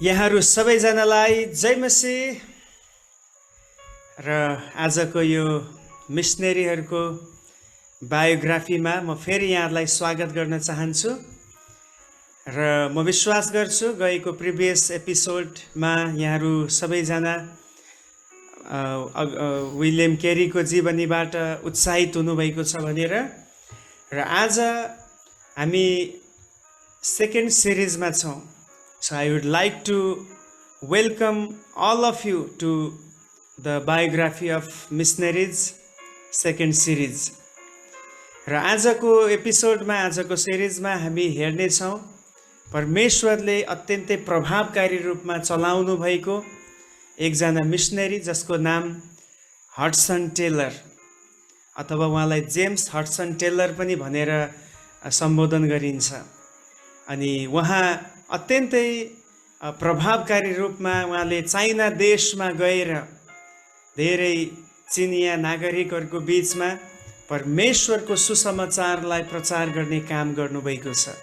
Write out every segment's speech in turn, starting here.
यहाँहरू सबैजनालाई जय मसीह र आजको यो मिसनरीहरूको बायोग्राफीमा म फेरि यहाँहरूलाई स्वागत गर्न चाहन्छु र म विश्वास गर्छु गएको प्रिभियस एपिसोडमा यहाँहरू सबैजना विलियम केरीको जीवनीबाट उत्साहित हुनुभएको छ भनेर र आज हामी सेकेन्ड सिरिजमा छौँ. So I would like to welcome all of you to the biography of missionaries second series. र आजको एपिसोडमा आजको सिरिजमा हामी हेर्नेछौँ परमेश्वरले अत्यन्तै प्रभावकारी रूपमा चलाउनु भएको एकजना मिसनरी जसको नाम हडसन टेलर अथवा उहाँलाई जेम्स हडसन टेलर पनि भनेर सम्बोधन गरिन्छ. अनि उहाँ अत्यन्तै प्रभावकारी रूपमा उहाँले चाइना देशमा गएर धेरै चिनिया नागरिकहरूको बीचमा परमेश्वरको सुसमाचारलाई प्रचार गर्ने काम गर्नुभएको छ.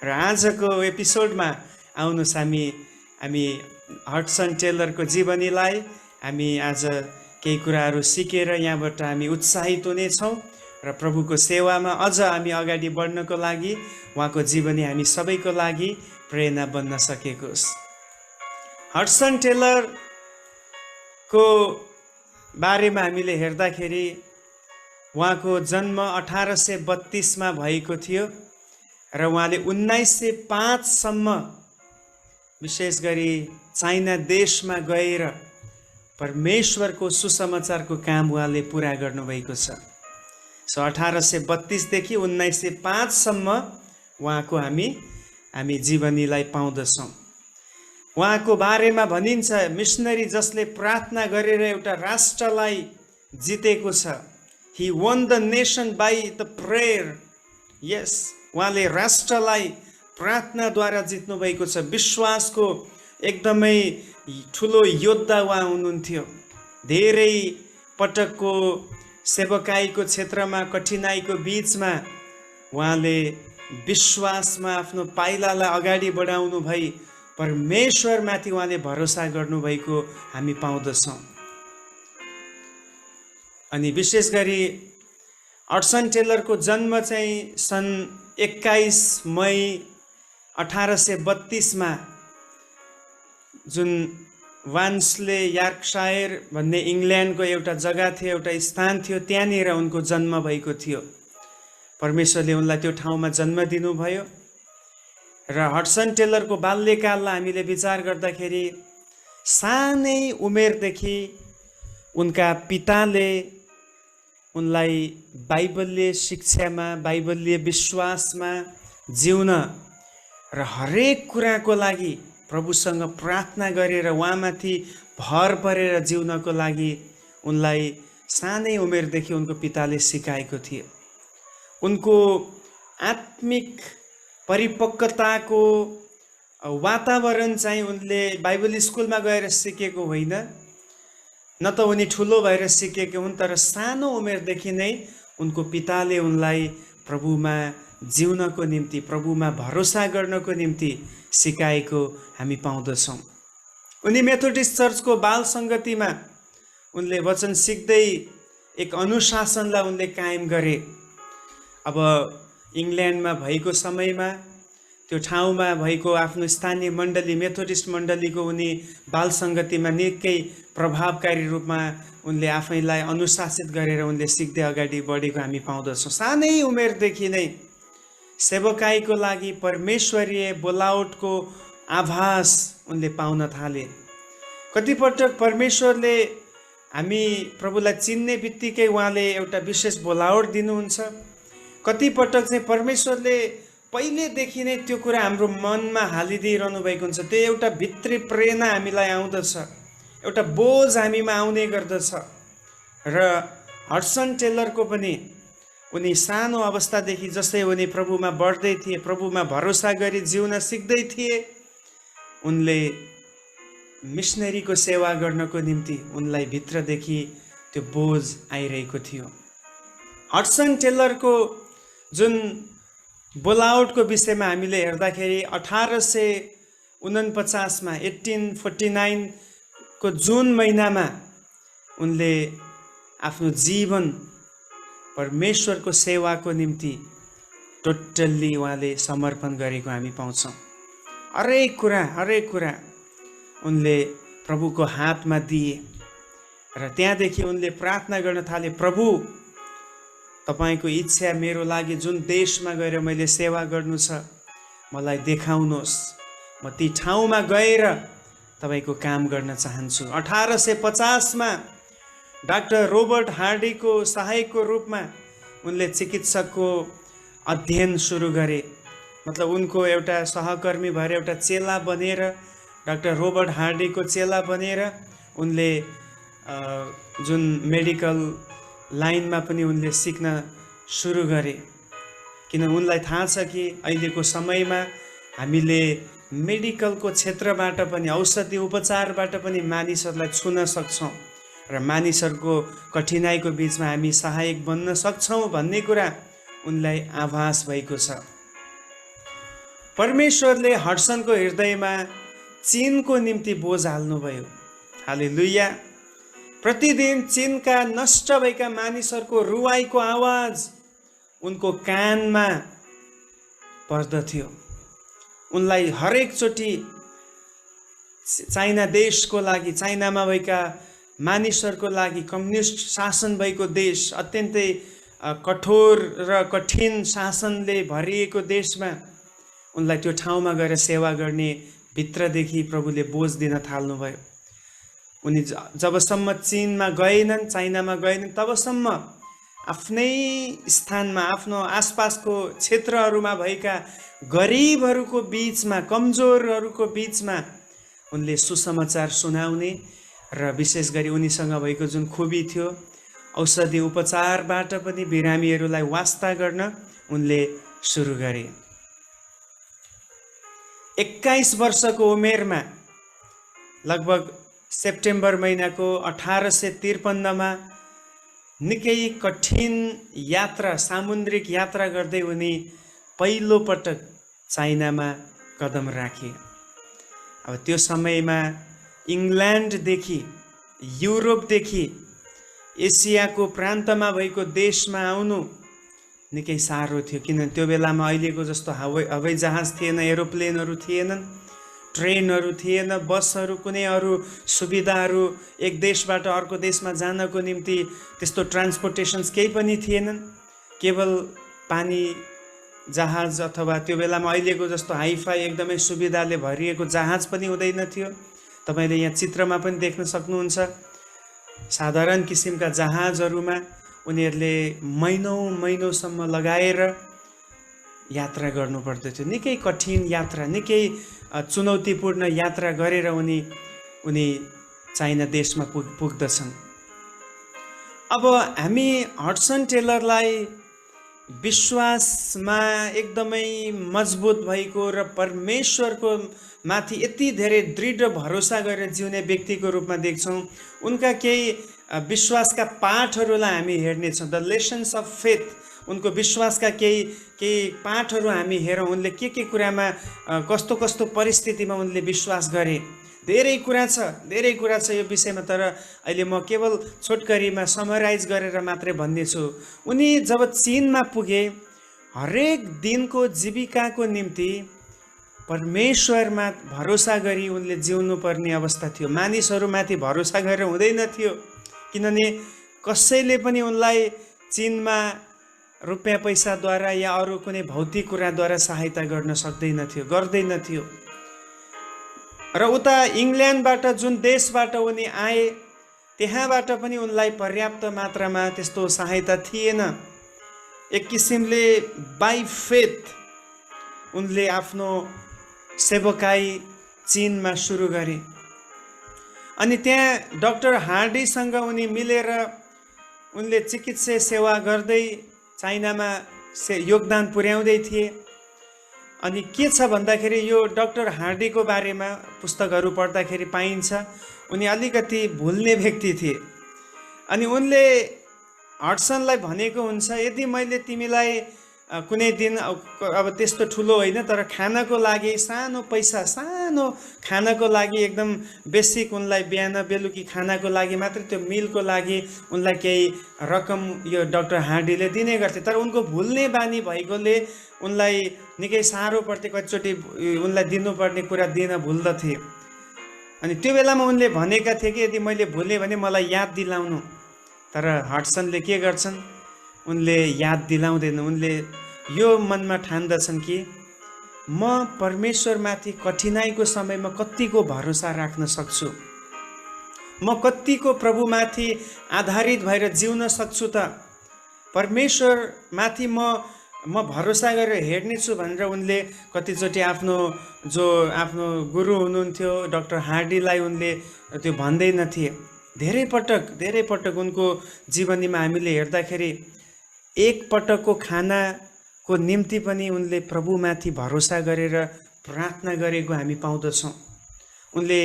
र आजको एपिसोडमा आउनुहोस् हामी हडसन टेलरको जीवनीलाई हामी आज केही कुराहरू सिकेर यहाँबाट हामी उत्साहित हुनेछौँ र प्रभुको सेवामा अझ हामी अगाडि बढ्नको लागि उहाँको जीवनी हामी सबैको लागि प्रेरणा बन्न सकेको होस्. हडसन टेलरको बारेमा हामीले हेर्दाखेरि उहाँको जन्म 1832मा भएको थियो र उहाँले 1905 सम्म विशेष गरी चाइना देशमा गएर परमेश्वरको सुसमाचारको काम उहाँले पुरा गर्नुभएको छ. सो 1832 देखि 1905 सम्म उहाँको हामी जीवनीलाई पाउँदछौँ. उहाँको बारेमा भनिन्छ मिसनरी जसले प्रार्थना गरेर एउटा राष्ट्रलाई जितेको छ. He won the nation by the prayer. Yes, उहाँले राष्ट्रलाई प्रार्थनाद्वारा जित्नु भएको छ. विश्वासको एकदमै ठुलो योद्धा उहाँ हुनुहुन्थ्यो. धेरै पटकको सेवकाईको क्षेत्रमा कठिनाईको बीचमा उहाँले विश्वासमा आफ्नो पाइलालाई अगाडि बढाउनु भई परमेश्वरमाथि उहाँले भरोसा गर्नुभएको हामी पाउँदछौँ. अनि विशेष गरी हडसन टेलरको जन्म चाहिँ सन् 21 मई 1832मा जुन वान्सले यार्कसायर भन्ने इङ्ल्यान्डको एउटा जग्गा थियो, एउटा स्थान थियो, त्यहाँनिर उनको जन्म भएको थियो. परमेश्वरले उनलाई त्यो ठाउँमा जन्म दिनुभयो र हडसन टेलरको बाल्यकाललाई हामीले विचार गर्दाखेरि सानै उमेरदेखि उनका पिताले उनलाई बाइबलीय शिक्षामा, बाइबलीय विश्वासमा जिउन र हरेक कुराको लागि प्रभुसँग प्रार्थना गरेर उहाँमाथि भर परेर जिउनको लागि उनलाई सानै उमेरदेखि उनको पिताले सिकाएको थियो. उनको आत्मिक परिपक्वताको वातावरण चाहिँ उनले बाइबल स्कुलमा गएर सिकेको होइन, न त उनी ठुलो भएर सिकेको हुन्, तर सानो उमेरदेखि नै उनको पिताले उनलाई प्रभुमा जिउनको निम्ति, प्रभुमा भरोसा गर्नको निम्ति सिकाएको हामी पाउँदछौँ. उनी मेथोडिस्ट चर्चको बाल सङ्गतिमा उनले वचन सिक्दै एक अनुशासनलाई उनले कायम गरे. अब इङ्ल्यान्डमा भएको समयमा त्यो ठाउँमा भएको आफ्नो स्थानीय मण्डली मेथोडिस्ट मण्डलीको उनी बाल सङ्गतिमा निकै प्रभावकारी रूपमा उनले आफैलाई अनुशासित गरेर उनले सिक्दै अगाडि बढेको हामी पाउँदछौँ. सानै उमेरदेखि नै सेवकाईको लागि परमेश्वरीय बोलावटको आभास उनले पाउन थाले. कतिपटक परमेश्वरले हामी प्रभुलाई चिन्ने बित्तिकै उहाँले एउटा विशेष बोलावट दिनुहुन्छ. कतिपटक चाहिँ परमेश्वरले पहिलेदेखि नै त्यो कुरा हाम्रो मनमा हालिदिइरहनु भएको हुन्छ. त्यो एउटा भित्री प्रेरणा हामीलाई आउँदछ, एउटा बोझ हामीमा आउने गर्दछ. र हडसन टेलरको पनि उनी सानो अवस्थादेखि जस्तै उनी प्रभुमा बढ्दै थिए, प्रभुमा भरोसा गरी जिउन सिक्दै थिए, उनले मिसनरीको सेवा गर्नको निम्ति उनलाई भित्रदेखि त्यो बोझ आइरहेको थियो. हडसन टेलरको जुन बोलावटको विषयमा हामीले हेर्दाखेरि 49 मा 1849 को जुन महिनामा उनले आफ्नो जीवन परमेश्वरको सेवाको निम्ति टोटल्ली उहाँले समर्पण गरेको हामी पाउँछौँ। हरेक कुरा उनले प्रभुको हातमा दिए र त्यहाँदेखि उनले प्रार्थना गर्न थाले, प्रभु तपाईको इच्छा मेरो लागि जुन देशमा गएर मैले सेवा गर्नु छ मलाई देखाउनुहोस्, म ती ठाउँमा गएर तपाईको काम गर्न चाहन्छु। 1850 मा डाक्टर रोबर्ट हार्डीको सहायकको रूपमा उनले चिकित्सकको अध्ययन सुरु गरे। मतलब उनको एउटा सहकर्मी भएर एउटा चेला बनेर, डाक्टर रोबर्ट हार्डीको चेला बनेर उनले जुन मेडिकल लाइनमा पनि उनले सिक्न सुरु गरे। किन उनलाई थाहा छ कि अहिलेको समयमा हामीले मेडिकलको क्षेत्रबाट पनि, औषधि उपचारबाट पनि मानिसहरूलाई छुन सक्छौँ र मानिसहरूको कठिनाइको बीचमा हामी सहायक बन्न सक्छौँ भन्ने कुरा उनलाई आभास भएको छ। परमेश्वरले हडसनको हृदयमा चीनको निम्ति बोझ हाल्नुभयो। हालेलुया। प्रतिदिन चीनका नष्ट भएका मानिसहरूको रुवाईको आवाज उनको कानमा पर्दथ्यो। उनलाई हरेक चोटि चाइना देशको लागि, चाइनामा भएका मानिसहरूको लागि, कम्युनिस्ट शासन भएको देश, अत्यन्तै कठोर र कठिन शासनले भरिएको देशमा उनलाई त्यो ठाउँमा गएर सेवा गर्ने भित्रदेखि प्रभुले बोझ दिन थाल्नुभयो। उनी जबसम्म चीनमा गएनन्, चाइनामा गएनन्, तबसम्म आफ्नै स्थानमा, आफ्नो आसपासको क्षेत्रहरूमा भएका गरिबहरूको बीचमा, कमजोरहरूको बीचमा उनले सुसमाचार सुनाउने र विशेष गरी उनीसँग भएको जुन खुबी थियो, औषधि उपचारबाट पनि बिरामीहरूलाई वास्ता गर्न उनले सुरु गरे। 21 वर्षको उमेरमा लगभग सेप्टेम्बर महिनाको 1853 मा निकै कठिन यात्रा, सामुद्रिक यात्रा गर्दै उनी पहिलो पटक चाइनामा कदम राखे। अब त्यो समयमा इङ्ल्यान्डदेखि, युरोपदेखि एसियाको प्रान्तमा भएको देशमा आउनु निकै साह्रो थियो। किनभने त्यो बेलामा अहिलेको जस्तो हवाई जहाज थिएन, एरोप्लेनहरू थिएनन्, ट्रेनहरू थिएन, बसहरू, कुनै अरू सुविधाहरू, एक देशबाट अर्को देशमा जानको निम्ति त्यस्तो ट्रान्सपोर्टेसन्स केही पनि थिएनन्। केवल पानी जहाज अथवा त्यो बेलामा अहिलेको जस्तो हाइफाई एकदमै सुविधाले भरिएको जहाज पनि हुँदैन थियो। तपाईँले यहाँ चित्रमा पनि देख्न सक्नुहुन्छ। साधारण किसिमका जहाजहरूमा उनीहरूले महिनौसम्म लगाएर यात्रा गर्नुपर्दथ्यो। निकै कठिन यात्रा, निकै चुनौतीपूर्ण यात्रा गरेर उनी चाइना देशमा पुग्दछन्। अब हामी हडसन टेलरलाई विश्वासमा एकदमै मजबुत भएको र परमेश्वरको माथि यति धेरै दृढ भरोसा गरेर जिउने व्यक्तिको रूपमा देख्छौँ। उनका केही विश्वासका पाठहरूलाई हामी हेर्नेछौँ। द लेसन्स अफ फेथ, उनको विश्वासका केही पाठहरू हामी हेरौँ। उनले के कुरामा, कस्तो कस्तो परिस्थितिमा उनले विश्वास गरे। धेरै कुरा छ यो विषयमा, तर अहिले म केवल छोटकरीमा समराइज गरेर मात्रै भन्नेछु। उनी जब चीनमा पुगे, हरेक दिनको जीविकाको निम्ति परमेश्वरमा भरोसा गरी उनले जिउनु पर्ने अवस्था थियो। मानिसहरूमाथि भरोसा गरेर हुँदैन थियो, किनभने कसैले पनि उनलाई चीनमा रुपियाँ पैसाद्वारा या अरू कुनै भौतिक कुराद्वारा सहायता गर्दैन थियो। र उता इङ्ल्यान्डबाट, जुन देशबाट उनी आए, त्यहाँबाट पनि उनलाई पर्याप्त मात्रामा त्यस्तो सहायता थिएन। एक किसिमले बाई फेथ उनले आफ्नो सेवकाई चीनमा सुरु गरे। अनि त्यहाँ डाक्टर हार्डीसँग उनी मिलेर उनले चिकित्सा सेवा गर्दै चाइनामा योगदान पुर्याउँदै थिए। अनि के छ भन्दाखेरि यो डाक्टर हार्डीको बारेमा पुस्तकहरू पढ्दाखेरि पाइन्छ, उनी अलिकति भुल्ने व्यक्ति थिए। अनि उनले हडसनलाई भनेको हुन्छ, यदि मैले तिमीलाई कुनै दिन अब त्यस्तो ठुलो होइन, तर खानको लागि सानो पैसा, सानो खानको लागि एकदम बेसिक उनलाई बिहान बेलुकी खानको लागि मात्र त्यो मिलको लागि उनलाई केही रकम यो डाक्टर हार्डीले दिने गर्थे। तर उनको भुल्ने बानी भएकोले उनलाई निकै साह्रो पर्थे, कतिचोटि उनलाई दिनुपर्ने कुरा दिन भुल्दथे। अनि त्यो बेलामा उनले भनेका थिए कि यदि मैले भुलेँ भने मलाई याद दिलाउनु। तर हडसनले के गर्छन्, उनले याद दिलाउँदैन। उनले यो मनमा ठान्दछन् कि म परमेश्वरमाथि कठिनाइको समयमा कतिको भरोसा राख्न सक्छु, म कतिको प्रभुमाथि आधारित भएर जिउन सक्छु त, परमेश्वरमाथि म भरोसा गरेर हेर्नेछु भनेर उनले कतिचोटि आफ्नो गुरु हुनुहुन्थ्यो डाक्टर हार्डीलाई उनले त्यो भन्दैनथे। धेरै पटक उनको जीवनीमा हामीले हेर्दाखेरि एक पटकको खानाको निम्ति पनि उनले प्रभुमाथि भरोसा गरेर प्रार्थना गरेको हामी पाउँदछौँ। उनले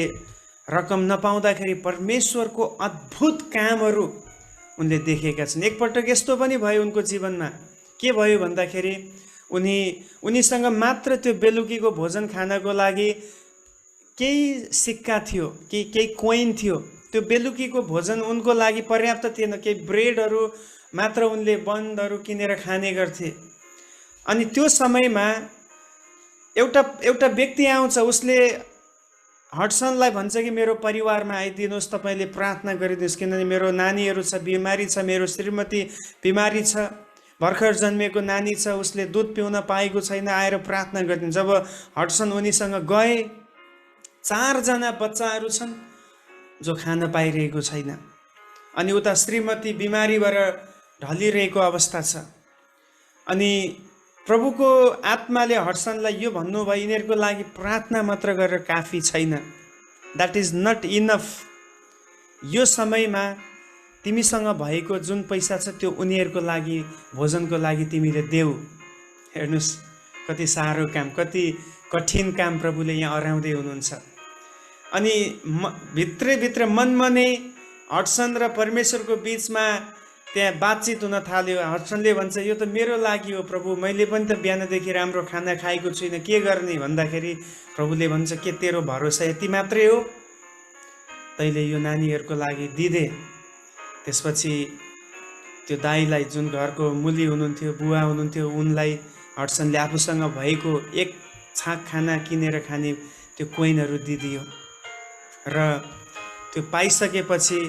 रकम नपाउँदाखेरि परमेश्वरको अद्भुत कामहरू उनले देखेका छन्। एकपटक यस्तो पनि भयो उनको जीवनमा, के भयो भन्दाखेरि उनीसँग मात्र त्यो बेलुकीको भोजन खानको लागि केही सिक्का थियो, केही कोइन थियो। त्यो बेलुकीको भोजन उनको लागि पर्याप्त थिएन, केही ब्रेडहरू मात्र उनले बन्दहरू किनेर खाने गर्थे। अनि त्यो समयमा एउटा व्यक्ति आउँछ, उसले हडसनलाई भन्छ कि मेरो परिवारमा आइदिनुहोस्, तपाईँले प्रार्थना गरिदिनुहोस्, किनभने मेरो नानीहरू छ, बिमारी छ, मेरो श्रीमती बिमारी छ, भर्खर जन्मेको नानी छ, उसले दुध पिउन पाएको छैन, आएर प्रार्थना गरिदिनु। जब हडसन उनीसँग गए, 4 जना बच्चाहरू छन् जो खान पाइरहेको छैन, अनि उता श्रीमती बिमारी भएर ढलिरहेको अवस्था छ। अनि प्रभुको आत्माले हडसनलाई यो भन्नुभयो, यिनीहरूको लागि प्रार्थना मात्र गरेर काफी छैन, द्याट इज नट इनफ। यो समयमा तिमीसँग भएको जुन पैसा छ त्यो उनीहरूको लागि भोजनको लागि तिमीले देऊ। हेर्नुहोस् कति साह्रो काम, कति कठिन काम प्रभुले यहाँ अराउँदै हुनुहुन्छ। अनि भित्रैभित्र मनमा नै हडसन र परमेश्वरको बिचमा त्यहाँ बातचित हुन थाल्यो। हडसनले भन्छ यो त मेरो लागि हो प्रभु, मैले पनि त बिहानदेखि राम्रो खाना खाएको छुइनँ, के गर्ने भन्दाखेरि प्रभुले भन्छ के तेरो भरोसा यति मात्रै हो, तैँले यो नानीहरूको लागि दिदे। त्यसपछि त्यो दाईलाई, जुन घरको मुली हुनुहुन्थ्यो, बुवा हुनुहुन्थ्यो, उनलाई हडसनले आफूसँग भएको 1 छाक खाना किनेर खाने त्यो कोइनहरू दिदियो। र त्यो पाइसकेपछि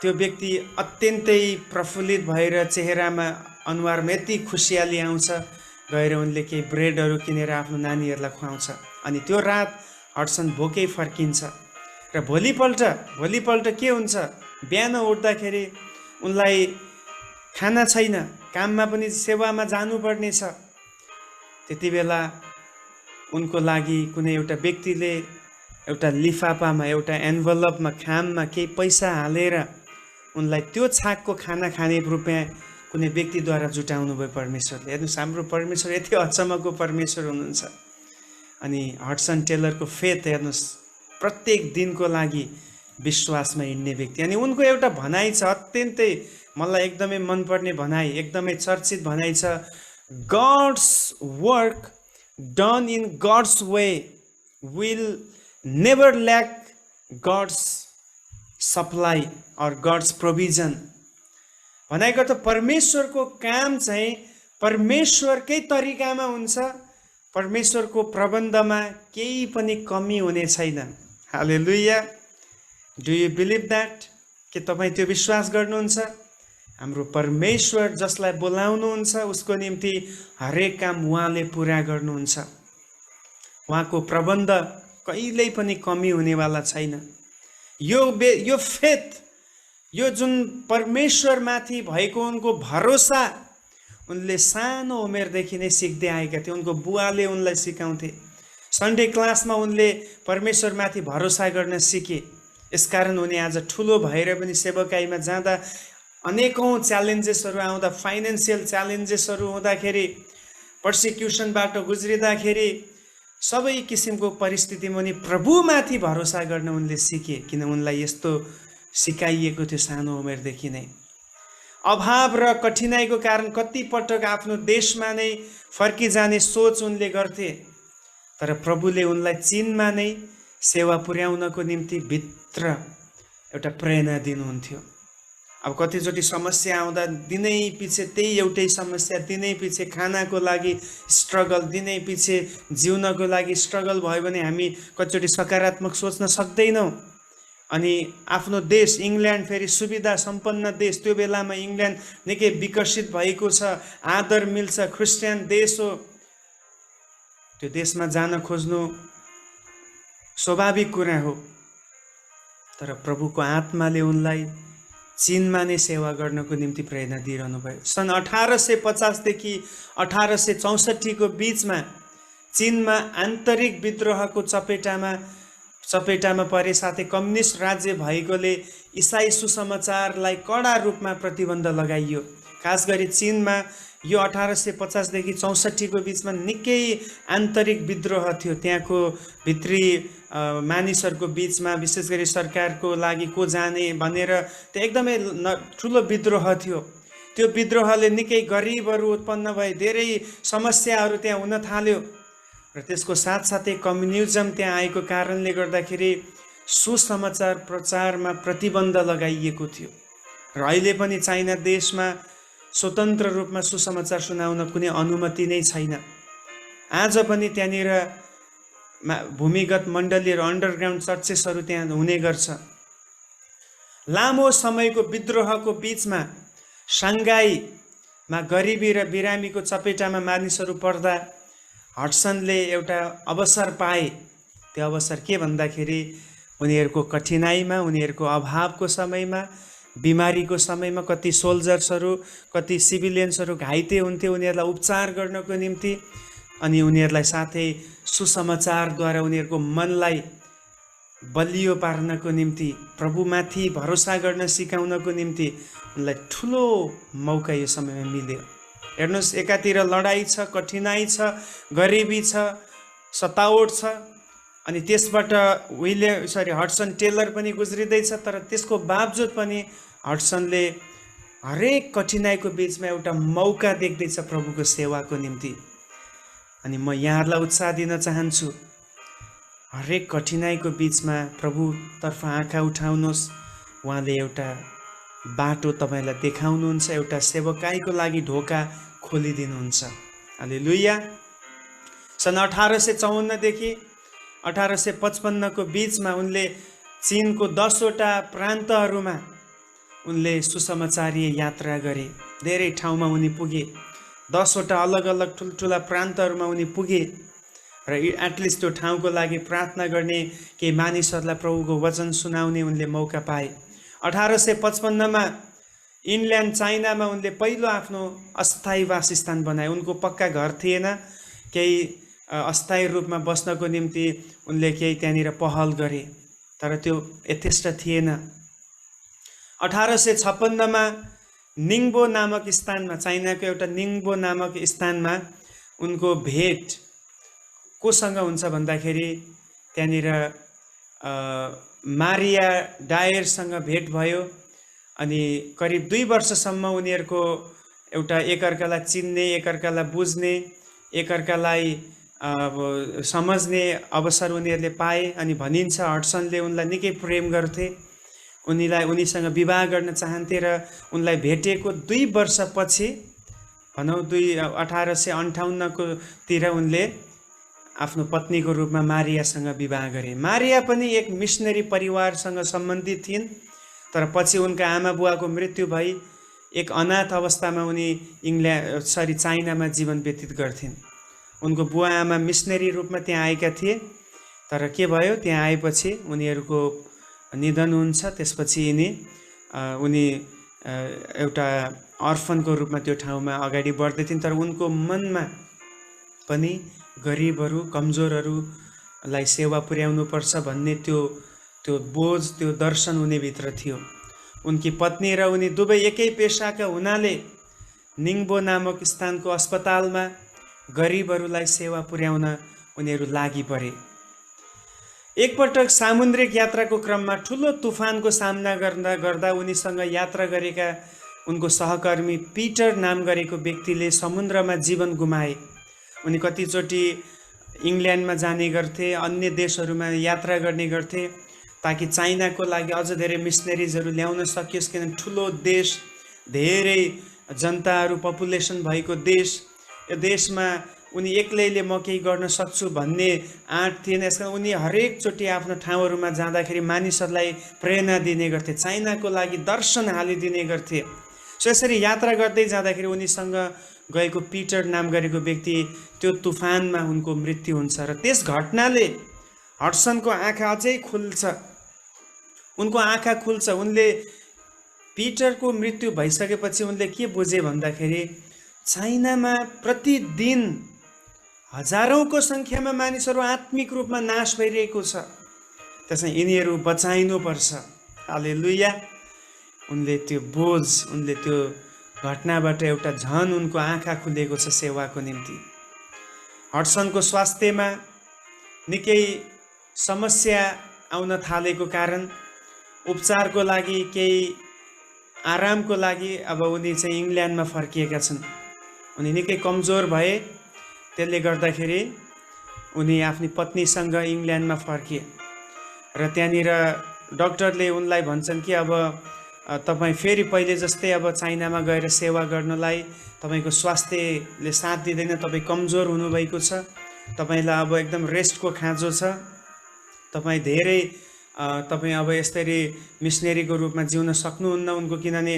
त्यो व्यक्ति अत्यन्तै प्रफुल्लित भएर चेहरामा, अनुहारमा यति खुसियाली आउँछ, गएर उनले केही ब्रेडहरू किनेर आफ्नो नानीहरूलाई खुवाउँछ। अनि त्यो रात हडसन भोकै फर्किन्छ र भोलिपल्ट के हुन्छ, बिहान उठ्दाखेरि उनलाई खाना छैन, काममा पनि सेवामा जानुपर्ने छ। त्यति बेला उनको लागि कुनै एउटा व्यक्तिले एउटा लिफाफामा, एउटा एन्भलपमा, खाममा केही पैसा हालेर उनलाई त्यो छाकको खाना खाने रुपियाँ कुनै व्यक्तिद्वारा जुटाउनु भयो परमेश्वरले। हेर्नुहोस् हाम्रो परमेश्वर यति अचम्मको परमेश्वर हुनुहुन्छ। अनि हडसन टेलरको फेथ हेर्नुहोस्, प्रत्येक दिनको लागि विश्वासमा हिँड्ने व्यक्ति। अनि उनको एउटा भनाइ छ, अत्यन्तै मलाई एकदमै मनपर्ने भनाइ, एकदमै चर्चित भनाइ छ, God's work done in God's way will never lack God's supply or God's provision. भनेको त परमेश्वरको काम चाहिँ परमेश्वरकै तरिकामा हुन्छ, परमेश्वरको प्रबन्धमा केही पनि कमी हुने छैन। Hallelujah. Do you believe that? के तपाईँ त्यो विश्वास गर्नुहुन्छ? हाम्रो परमेश्वर जसलाई बोलाउनुहुन्छ उसको निम्ति हरेक काम उहाँले पुरा गर्नुहुन्छ। उहाँको प्रबन्ध कहिल्यै पनि कमी हुनेवाला छैन। यो फेथ, यो जुन परमेश्वरमाथि भएको उनको भरोसा, उनले सानो उमेरदेखि नै सिक्दै आएका थिए। उनको बुवाले उनलाई सिकाउँथे। सन्डे क्लासमा उनले परमेश्वरमाथि भरोसा गर्न सिके। यसकारण उनी आज ठुलो भएर पनि सेवकाईमा जाँदा अनेकौँ च्यालेन्जेसहरू आउँदा, फाइनेन्सियल च्यालेन्जेसहरू हुँदाखेरि, पर्सिक्युसनबाट गुज्रिँदाखेरि, सबै किसिमको परिस्थितिमा उनी प्रभुमाथि भरोसा गर्न उनले सिके, किन उनलाई यस्तो सिकाइएको थियो सानो उमेरदेखि नै। अभाव र कठिनाइको कारण कतिपटक आफ्नो देशमा नै फर्किजाने सोच उनले गर्थे। तर प्रभुले उनलाई चीनमा नै सेवा पुर्याउनको निम्ति भित्र एउटा प्रेरणा दिनुहुन्थ्यो। अब कतिचोटि समस्या आउँदा दिनै पछि त्यही एउटै समस्या, दिनै पछि खानाको लागि स्ट्रगल, दिनै पछि जिउनको लागि स्ट्रगल भयो भने हामी कतिचोटि सकारात्मक सोच्न सक्दैनौँ। अनि आफ्नो देश इङ्ल्यान्ड फेरि सुविधा सम्पन्न देश, त्यो बेलामा इङ्ल्यान्ड निकै विकसित भएको छ, आदर मिल्छ, क्रिस्चियन देश हो। त्यो देशमा जान खोज्नु स्वाभाविक कुरा हो। तर प्रभुको आत्माले उनलाई चीनमा नै सेवा गर्नको निम्ति प्रेरणा दिइरहनु भयो। सन् 1850 देखि 1864 को बीचमा चीनमा आन्तरिक विद्रोहको चपेटामा परे, साथै कम्युनिस्ट राज्य भएकोले इसाई सुसमाचारलाई कडा रूपमा प्रतिबन्ध लगाइयो। खास गरी चीनमा यो 1850 देखि 64 को बीचमा निकै आन्तरिक विद्रोह थियो। त्यहाँको भित्री मानिसहरूको बीचमा विशेष गरी सरकारको लागि को जाने भनेर त्यो एकदमै ठुलो विद्रोह थियो। त्यो विद्रोहले निकै गरिबहरू उत्पन्न भए, धेरै समस्याहरू त्यहाँ हुन थाल्यो र त्यसको साथसाथै कम्युनिजम त्यहाँ आएको कारणले गर्दाखेरि सुसमाचार प्रचारमा प्रतिबन्ध लगाइएको थियो। र अहिले पनि चाइना देशमा स्वतन्त्र रूपमा सुसमाचार सुनाउन कुनै अनुमति नै छैन। आज पनि त्यहाँनिर भूमिगत मण्डलीहरू, अन्डरग्राउन्ड चर्चेसहरू त्यहाँ हुने गर्छ। लामो समयको विद्रोहको बीचमा साङ्घाईमा गरिबी र बिरामीको चपेटामा मानिसहरू पर्दा हडसनले एउटा अवसर पाए। त्यो अवसर के भन्दाखेरि उनीहरूको कठिनाइमा, उनीहरूको अभावको समयमा, बिमारीको समयमा कति सोल्जर्सहरू, कति सिभिलियन्सहरू घाइते हुन्थे, उनीहरूलाई उपचार गर्नको निम्ति, अनि उनीहरूलाई साथै सुसमाचारद्वारा उनीहरूको मनलाई बलियो पार्नको निम्ति, प्रभुमाथि भरोसा गर्न सिकाउनको निम्ति उनलाई ठुलो मौका यो समयमा मिल्यो। हेर्नुहोस्, एकातिर लडाइँ छ, कठिनाइ छ, गरिबी छ, सतावट छ, अनि त्यसबाट हडसन टेलर पनि गुज्रिँदैछ। तर त्यसको बावजुद पनि हडसनले हरेक कठिनाइको बीचमा एउटा मौका देख्दैछ प्रभुको सेवाको निम्ति। अनि म यहाँहरूलाई उत्साह दिन चाहन्छु, हरेक कठिनाइको बीचमा प्रभुतर्फ आँखा उठाउनुहोस्। उहाँले एउटा बाटो तपाईँलाई देखाउनुहुन्छ, एउटा सेवकाईको लागि ढोका खोलिदिनुहुन्छ। हालेलुया। सन् 1854 देखि 1855 को बीचमा उनले चीनको 10 वटा प्रान्तहरूमा उनले सुसमाचारीय यात्रा गरे। धेरै ठाउँमा उनी पुगे, 10 वटा अलग अलग ठुल्ठुला प्रान्तहरूमा उनी पुगे र एटलिस्ट त्यो ठाउँको लागि प्रार्थना गर्ने, केही मानिसहरूलाई प्रभुको वचन सुनाउने उनले मौका पाए। 1855 मा इङ्ल्यान्ड चाइनामा उनले पहिलो आफ्नो अस्थायी वासस्थान बनाए। उनको पक्का घर थिएन, केही अस्थायी रूपमा बस्नको निम्ति उनले केही त्यहाँनिर पहल गरे, तर त्यो यथेष्ट थिएन। 1856 मा निङ्बो नामक स्थानमा, चाइनाको एउटा निङ्बो नामक स्थानमा उनको भेट कोसँग हुन्छ भन्दाखेरि त्यहाँनिर मारिया डायरसँग भेट भयो। अनि करिब 2 वर्षसम्म उनीहरूको एउटा एकअर्कालाई चिन्ने, एकअर्कालाई बुझ्ने, एकअर्कालाई समझ्ने अवसर उनीहरूले पाए। अनि भनिन्छ हडसनले उनलाई निकै प्रेम गर्थे, उनीसँग विवाह गर्न चाहन्थे र उनलाई भेटेको 2 वर्षपछि भनौँ 1858 को तिर उनले आफ्नो पत्नीको रूपमा मारियासँग विवाह गरे। मारिया पनि एक मिसनरी परिवारसँग सम्बन्धित थिइन्, तर पछि उनका आमा बुवाको मृत्यु भई एक अनाथ अवस्थामा उनी चाइनामा जीवन व्यतीत गर्थिन्। उनको बुवा आमा मिसनरी रूपमा त्यहाँ आएका थिए, तर के भयो, त्यहाँ आएपछि उनीहरूको निधन हुन्छ। त्यसपछि उनी एउटा अर्फनको रूपमा त्यो ठाउँमा अगाडि बढ्दैथिन्। तर उनको मनमा पनि गरिबहरू, कमजोरहरूलाई सेवा पुर्याउनुपर्छ भन्ने त्यो बोझ, त्यो दर्शन उनीभित्र थियो। उनकी पत्नी र उनी दुवै एकै पेसाका हुनाले निङ्बो नामक स्थानको अस्पतालमा गरिबहरूलाई सेवा पुर्याउन उनीहरू लागि परे। एकपटक सामुद्रिक यात्राको क्रममा ठुलो तुफानको सामना गर्दा उनीसँग यात्रा गरेका उनको सहकर्मी पिटर नाम गरेको व्यक्तिले समुद्रमा जीवन गुमाए। उनी कतिचोटि इङ्ल्यान्डमा जाने गर्थे, अन्य देशहरूमा यात्रा गर्ने गर्थे ताकि चाइनाको लागि अझ धेरै मिसनरिजहरू ल्याउन सकियोस्, किनभने ठुलो देश, धेरै जनताहरू, पपुलेसन भएको देश। यो देशमा उनी एक्लैले म केही गर्न सक्छु भन्ने आँट थिएन। यस कारण उनी हरेकचोटि आफ्नो ठाउँहरूमा जाँदाखेरि मानिसहरूलाई प्रेरणा दिने गर्थे, चाइनाको लागि दर्शन हालिदिने गर्थे। सो यसरी यात्रा गर्दै जाँदाखेरि उनीसँग गएको पिटर नाम गरेको व्यक्ति त्यो तुफानमा उनको मृत्यु हुन्छ र त्यस घटनाले हडसनको आँखा अझै खुल्छ, उनको आँखा खुल्छ। उनले पिटरको मृत्यु भइसकेपछि उनले के बुझे भन्दाखेरि चाइनामा प्रतिदिन हजारौँको सङ्ख्यामा मानिसहरू आत्मिक रूपमा नाश भइरहेको छ, त्यसमा यिनीहरू बचाइनुपर्छ। हालेलुया। उनले त्यो बोझ, उनले त्यो घटनाबाट एउटा झन उनको आँखा खुलेको छ सेवाको निम्ति। हडसनको स्वास्थ्यमा निकै समस्या आउन थालेको कारण उपचारको लागि, केही आरामको लागि अब उनी चाहिँ इङ्ल्यान्डमा फर्किएका छन्। उनी निकै कमजोर भए, त्यसले गर्दाखेरि उनी आफ्नी पत्नीसँग इङ्ल्यान्डमा फर्किए र त्यहाँनिर डाक्टरले उनलाई भन्छन् कि अब तपाईँ फेरि पहिले जस्तै अब चाइनामा गएर सेवा गर्नलाई तपाईँको स्वास्थ्यले साथ दिँदैन, तपाईँ कमजोर हुनुभएको छ, तपाईँलाई अब एकदम रेस्टको खाँचो छ, तपाईँ अब यसरी मिसनरीको रूपमा जिउन सक्नुहुन्न। उनको किनभने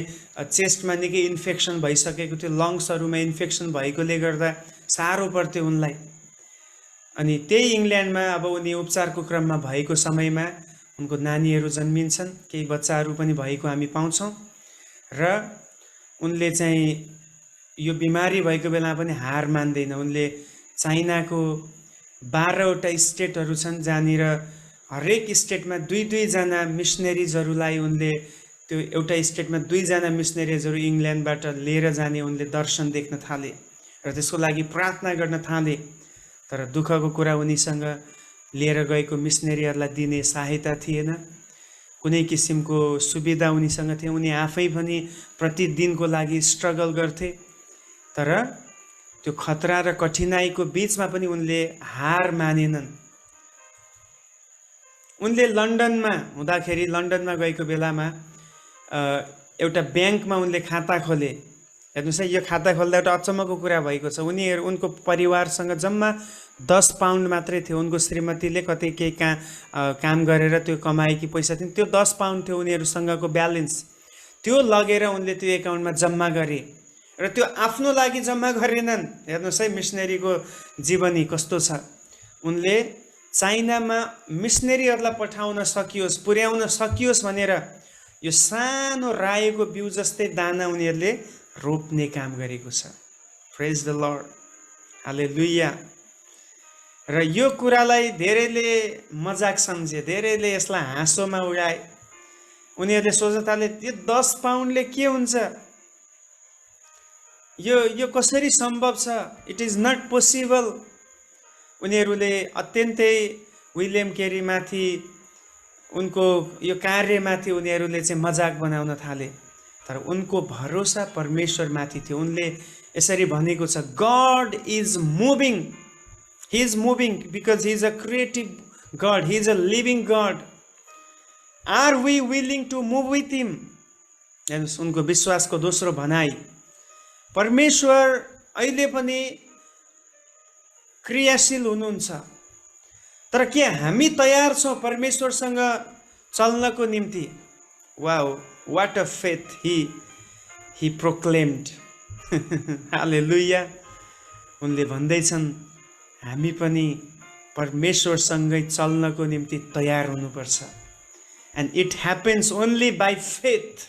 चेस्टमा निकै इन्फेक्सन भइसकेको थियो, लङ्सहरूमा इन्फेक्सन भएकोले गर्दा साह्रो पर्थ्यो उनलाई। अनि त्यही इङ्ल्यान्डमा अब उनी उपचारको क्रममा भएको समयमा उनको नानीहरू जन्मिन्छन्, केही बच्चाहरू पनि भएको हामी पाउँछौँ र उनले चाहिँ यो बिमारी भएको बेलामा पनि हार मान्दैन। उनले चाइनाको 12वटा स्टेटहरू छन् जहाँनिर हरेक स्टेटमा 2-2 जना मिसनरिजहरूलाई उनले, त्यो एउटा स्टेटमा 2 जना मिसनरिजहरू इङ्ल्यान्डबाट लिएर जाने उनले दर्शन देख्न थाले र त्यसको लागि प्रार्थना गर्न थाले। तर दुःखको कुरा उनीसँग लिएर गएको मिसनरीहरूलाई दिने सहायता थिएन, कुनै किसिमको सुविधा उनीसँग थिएन। उनी आफै पनि प्रतिदिनको लागि स्ट्रगल गर्थे, तर त्यो खतरा र कठिनाइको बिचमा पनि उनले हार मानेनन्। उनले लन्डनमा हुँदाखेरि, लन्डनमा गएको बेलामा एउटा ब्याङ्कमा उनले खाता खोले। हेर्नुहोस् है, यो खाता खोल्दा एउटा अचम्मको कुरा भएको छ। उनको परिवारसँग जम्मा 10 पाउन्ड मात्रै थियो। उनको श्रीमतीले कतै केही काम गरेर त्यो कमाएकी पैसा थियो, त्यो 10 पाउन्ड थियो उनीहरूसँगको ब्यालेन्स। त्यो लगेर उनले त्यो एकाउन्टमा जम्मा गरे र त्यो आफ्नो लागि जम्मा गरेनन्। हेर्नुहोस् है, मिसनरीको जीवनी कस्तो छ। उनले चाइनामा मिसनरीहरूलाई पठाउन सकियोस्, पुर्याउन सकियोस् भनेर यो सानो रायोको बिउ जस्तै दाना उनीहरूले रोप्ने काम गरेको छ। प्रेज द लर्ड, हालेलुया। र यो कुरालाई धेरैले मजाक सम्झे, धेरैले यसलाई हाँसोमा उडाए। उनीहरूले सोच्न थाले यो 10 पाउन्डले के हुन्छ, यो कसरी सम्भव छ, इट इज नट पोसिबल। उनीहरूले अत्यन्तै विलियम केरीमाथि, उनको यो कार्यमाथि उनीहरूले चाहिँ मजाक बनाउन थाले। तर उनको भरोसा परमेश्वरमाथि थियो। उनले यसरी भनेको छ, God is moving, he is moving because he is a creative God, he is a living God, are we willing to move with him. हेर्नुहोस्, उनको विश्वासको दोस्रो भनाइ, परमेश्वर अहिले पनि क्रियाशील हुनुहुन्छ, तर के हामी तयार छौँ परमेश्वरसँग चल्नको निम्ति? Wow, what a faith he proclaimed. Hallelujah. उनले भन्दैछन् हामी पनि परमेश्वरसँगै चल्नको निम्ति तयार हुनुपर्छ। And it happens only by faith.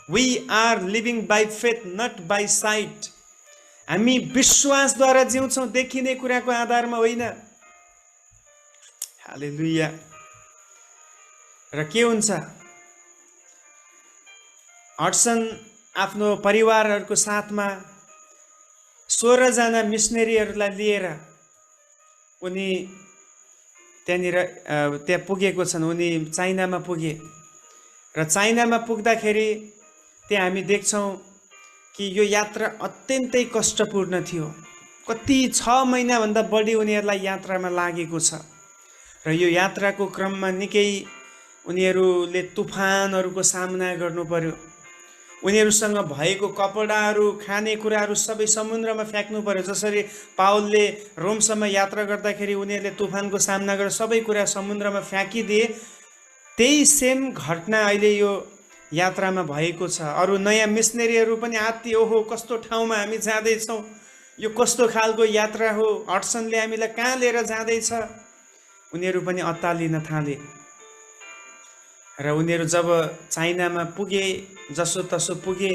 We are living by faith, not by sight. हामी विश्वासद्वारा जिउँछौँ, देखिने कुराको आधारमा होइन। हालेलुया। र के हुन्छ, हडसन आफ्नो परिवारहरूको साथमा 16 जना मिसनरीहरूलाई लिएर उनी त्यहाँ पुगेको छन्। उनी चाइनामा पुगे र चाइनामा पुग्दाखेरि त्यहाँ हामी देख्छौँ कि यो यात्रा अत्यन्तै कष्टपूर्ण थियो। कति 6 महिनाभन्दा बढी उनीहरूलाई यात्रामा लागेको छ र यो यात्राको क्रममा निकै उनीहरूले तुफानहरूको सामना गर्नु पर्यो। उनीहरूसँग भएको कपडाहरू, खानेकुराहरू सबै समुद्रमा फ्याँक्नु पर्यो। जसरी पावलले रोमसम्म यात्रा गर्दाखेरि उनीहरूले तुफानको सामना गरेर सबै कुरा समुद्रमा फ्याँकिदिए, त्यही सेम घटना अहिले यो यात्रामा भएको छ। अरू नयाँ मिसनरीहरू पनि आत्ती, ओहो कस्तो ठाउँमा हामी जाँदैछौँ, यो कस्तो खालको यात्रा हो, हडसनले हामीलाई कहाँ लिएर जाँदैछ, उनीहरू पनि अत्तालिन थाले। र उनीहरू जब चाइनामा पुगे, जसोतसो पुगे,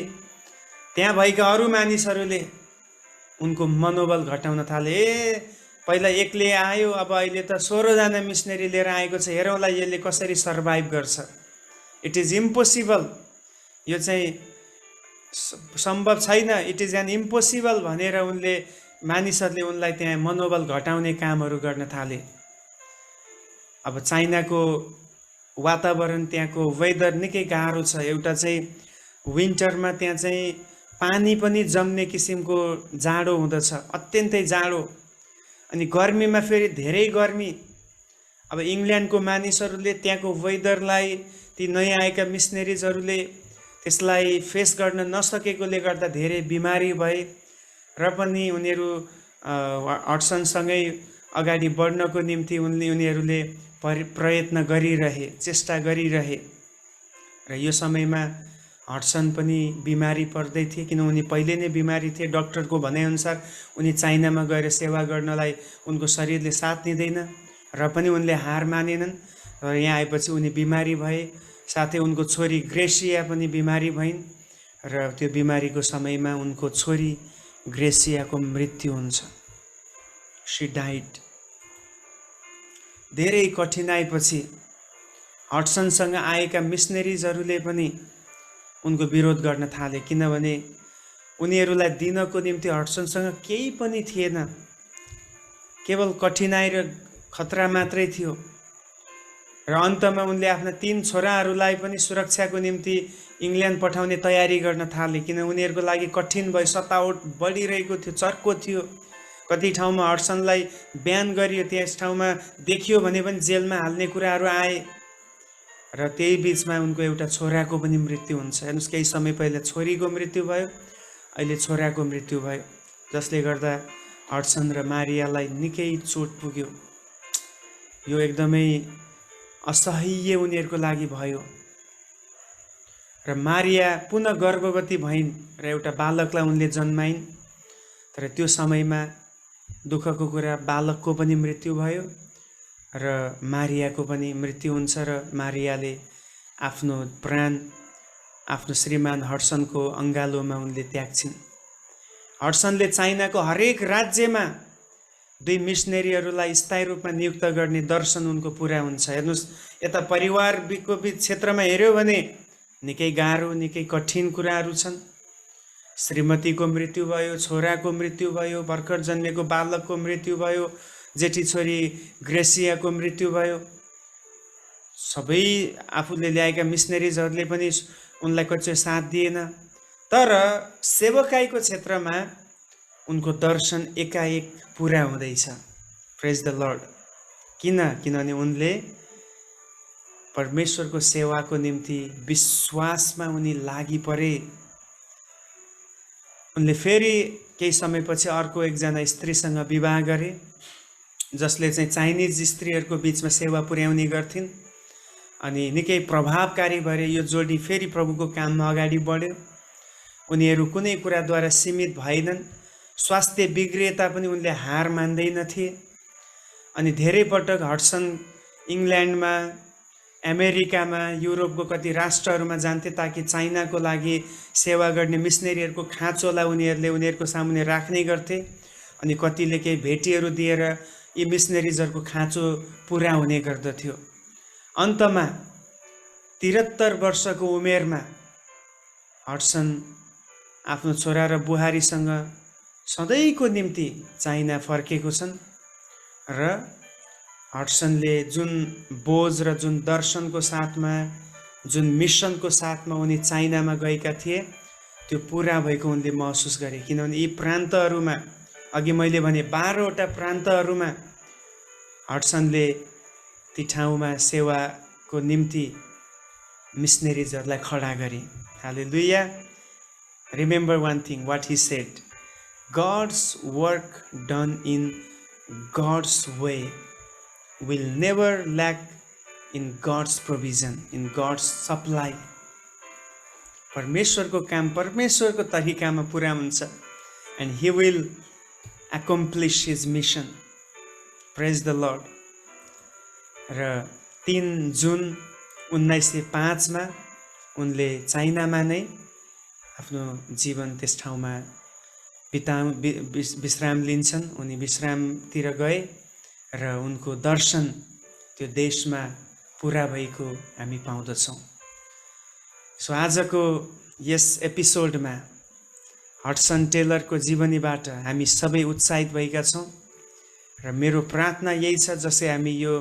त्यहाँ भएका अरू मानिसहरूले उनको मनोबल घटाउन थाले। पहिला एक्लै आयो, अब अहिले त 16 जना मिसनरी लिएर आएको छ, हेरौँला यसले कसरी सर्भाइभ गर्छ। इट इज इम्पोसिबल, यो चाहिँ सम्भव छैन, इट इज एन इम्पोसिबल भनेर मानिसहरूले उनलाई त्यहाँ मनोबल घटाउने कामहरू गर्न थाले। अब चाइनाको वातावरण, त्यहाँको वेदर निकै गाह्रो छ। एउटा चाहिँ विन्टरमा त्यहाँ चाहिँ पानी पनि जम्ने किसिमको जाडो हुँदछ, अत्यन्तै जाडो। अनि गर्मीमा फेरि धेरै गर्मी। अब इङ्ल्यान्डको मानिसहरूले त्यहाँको वेदरलाई, ती नयाँ आएका मिसनरिजहरूले त्यसलाई फेस गर्न नसकेकोले गर्दा धेरै बिमारी भए र पनि उनीहरू हडसनसँगै अगाडि बढ्नको निम्ति उनीहरूले प्रयत्न गरिरहे, चेष्टा गरिरहे। र यो समयमा हडसन पनि बिमारी पर्दै थिए, किन उनी पहिले नै बिमारी थिए। डाक्टरको भनाइअनुसार उनी चाइनामा गएर सेवा गर्नलाई उनको शरीरले साथ दिँदैन र पनि उनले हार मानेनन्। र यहाँ आएपछि उनी बिमारी भए, साथै उनको छोरी ग्रेसिया पनि बिमारी भइन् र त्यो बिमारीको समयमा उनको छोरी ग्रेसियाको मृत्यु हुन्छ। She died. धेरै कठिनाइपछि हडसनसँग आएका मिसनरिजहरूले पनि उनको विरोध गर्न थाले, किनभने उनीहरूलाई दिनको निम्ति हडसनसँग केही पनि थिएन, केवल कठिनाइ र खतरा मात्रै थियो। र अन्तमा उनले आफ्ना 3 छोराहरूलाई पनि सुरक्षाको निम्ति इङ्ल्यान्ड पठाउने तयारी गर्न थाले, किन उनीहरूको लागि कठिन भयो, सतावट बढिरहेको थियो, चर्को थियो। कति ठाउँमा हडसनलाई ब्यान गरियो, त्यस ठाउँमा देखियो भने पनि जेलमा हाल्ने कुराहरू आए। र त्यही बिचमा उनको एउटा छोराको पनि मृत्यु हुन्छ। हेर्नुहोस्, केही समय पहिला छोरीको मृत्यु भयो, अहिले छोराको मृत्यु भयो, जसले गर्दा हडसन र मारियालाई निकै चोट पुग्यो। यो एकदमै असह्य उनीहरूको लागि भयो। र मारिया पुनः गर्भवती भइन् र एउटा बालकलाई उनले जन्माइन्। तर त्यो समयमा दुःखको कुरा, बालकको पनि मृत्यु भयो र मारियाको पनि मृत्यु हुन्छ। र मारियाले आफ्नो प्राण आफ्नो श्रीमान हडसनको अङ्गालोमा उनले त्याग्छिन्। हडसनले चाइनाको हरेक राज्यमा 2 मिसनरीहरूलाई स्थायी रूपमा नियुक्त गर्ने दर्शन उनको पुरा हुन्छ। हेर्नुहोस्, यता परिवारको क्षेत्रमा हेऱ्यो भने निकै गाह्रो, निकै कठिन कुराहरू छन्। श्रीमतीको मृत्यु भयो, छोराको मृत्यु भयो, भर्खर जन्मेको बालकको मृत्यु भयो, जेठी छोरी ग्रेसियाको मृत्यु भयो। सबै आफूले ल्याएका मिसनरिजहरूले पनि उनलाई कच्चो साथ दिएन। तर सेवकाईको क्षेत्रमा उनको दर्शन एकाएक पुरा हुँदैछ। प्रेज द लर्ड। किनभने उनले परमेश्वरको सेवाको निम्ति विश्वासमा उनी लागि परे। उनले फेरि केही समयपछि अर्को एकजना स्त्रीसँग विवाह गरे, जसले चाहिँ चाइनिज स्त्रीहरूको बिचमा सेवा पुर्याउने गर्थिन्। अनि निकै प्रभावकारी भएर यो जोडी फेरि प्रभुको काममा अगाडि बढ्यो। उनीहरू कुनै कुराद्वारा सीमित भएनन्। स्वास्थ्य बिग्रिए तापनि उनले हार मान्दैनथे। अनि धेरै पटक हडसन इङ्ल्यान्डमा, अमेरिकामा, युरोपको कति राष्ट्रहरूमा जान्थे ताकि चाइनाको लागि सेवा गर्ने मिसनरीहरूको खाँचोलाई उनीहरूले उनीहरूको सामुन्ने राख्ने गर्थे। अनि कतिले केही भेटीहरू दिएर यी मिसनरिजहरूको खाँचो पुरा हुने गर्दथ्यो। अन्तमा 73 वर्षको उमेरमा हडसन आफ्नो छोरा र बुहारीसँग सधैँको निम्ति चाइना फर्केको छन्। र हडसनले जुन बोझ र जुन दर्शनको साथमा जुन मिसनको साथमा उनी चाइनामा गएका थिए त्यो पुरा भएको उनले महसुस गरे। किनभने यी प्रान्तहरूमा अघि मैले भने 12वटा प्रान्तहरूमा हडसनले ती ठाउँमा सेवाको निम्ति मिसनरिजहरूलाई खडा गरे। Hallelujah. Remember one thing what he said, God's work done in God's way will never lack in God's provision, in God's supply. परमेश्वरको काम परमेश्वरको तरिकामा पुरा हुन्छ। And he will accomplish his mission. Praise the Lord. र 3 जुन 1905 मा उनले चाइनामा नै आफ्नो जीवन त्यस ठाउँमा विश्राम लिन्छन्। उनी विश्रामतिर गए र उनको दर्शन त्यो देशमा पुरा भएको हामी पाउँदछौँ। सो आजको यस एपिसोडमा हडसन टेलरको जीवनीबाट हामी सबै उत्साहित भएका छौँ र मेरो प्रार्थना यही छ, जसै हामी यो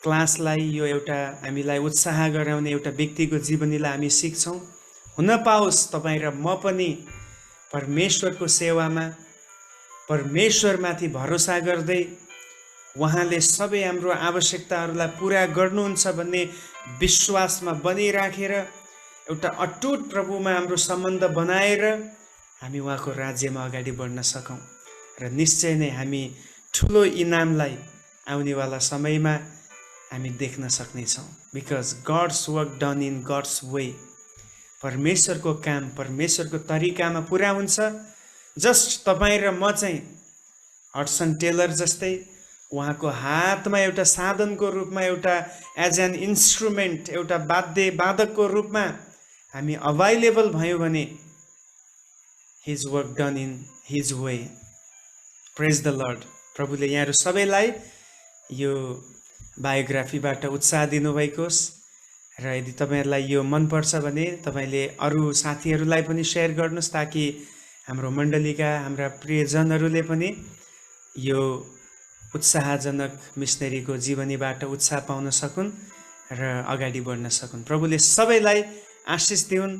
क्लासलाई यो एउटा हामीलाई उत्साह गराउने एउटा व्यक्तिको जीवनीलाई हामी सिक्छौँ, हुन पाओस् तपाईँ र म पनि परमेश्वरको सेवामा परमेश्वरमाथि भरोसा गर्दै उहाँले सबै हाम्रो आवश्यकताहरूलाई पुरा गर्नुहुन्छ भन्ने विश्वासमा बनिराखेर एउटा अटुट प्रभुमा हाम्रो सम्बन्ध बनाएर हामी उहाँको राज्यमा अगाडि बढ्न सकौँ र निश्चय नै हामी ठुलो इनामलाई आउनेवाला समयमा हामी देख्न सक्नेछौँ। Because gods work done in God's way, परमेश्वरको काम परमेश्वरको तरिकामा पुरा हुन्छ। जस्ट तपाईँ र म चाहिँ हडसन टेलर जस्तै उहाँको हातमा एउटा साधनको रूपमा, एउटा एज एन इन्स्ट्रुमेन्ट, एउटा वादकको रूपमा हामी अभाइलेबल भयौँ भने His work done in His way. Praise the Lord. प्रभुले यहाँहरू सबैलाई यो बायोग्राफीबाट उत्साह दिनुभएको होस् र यदि तपाईँहरूलाई यो मनपर्छ भने तपाईँले अरू साथीहरूलाई पनि सेयर गर्नुहोस्, ताकि हाम्रो मण्डलीका हाम्रा प्रियजनहरूले पनि यो उत्साहजनक मिसनरीको जीवनीबाट उत्साह पाउन सकुन् र अगाडि बढ्न सकुन्। प्रभुले सबैलाई आशिष दिउन्।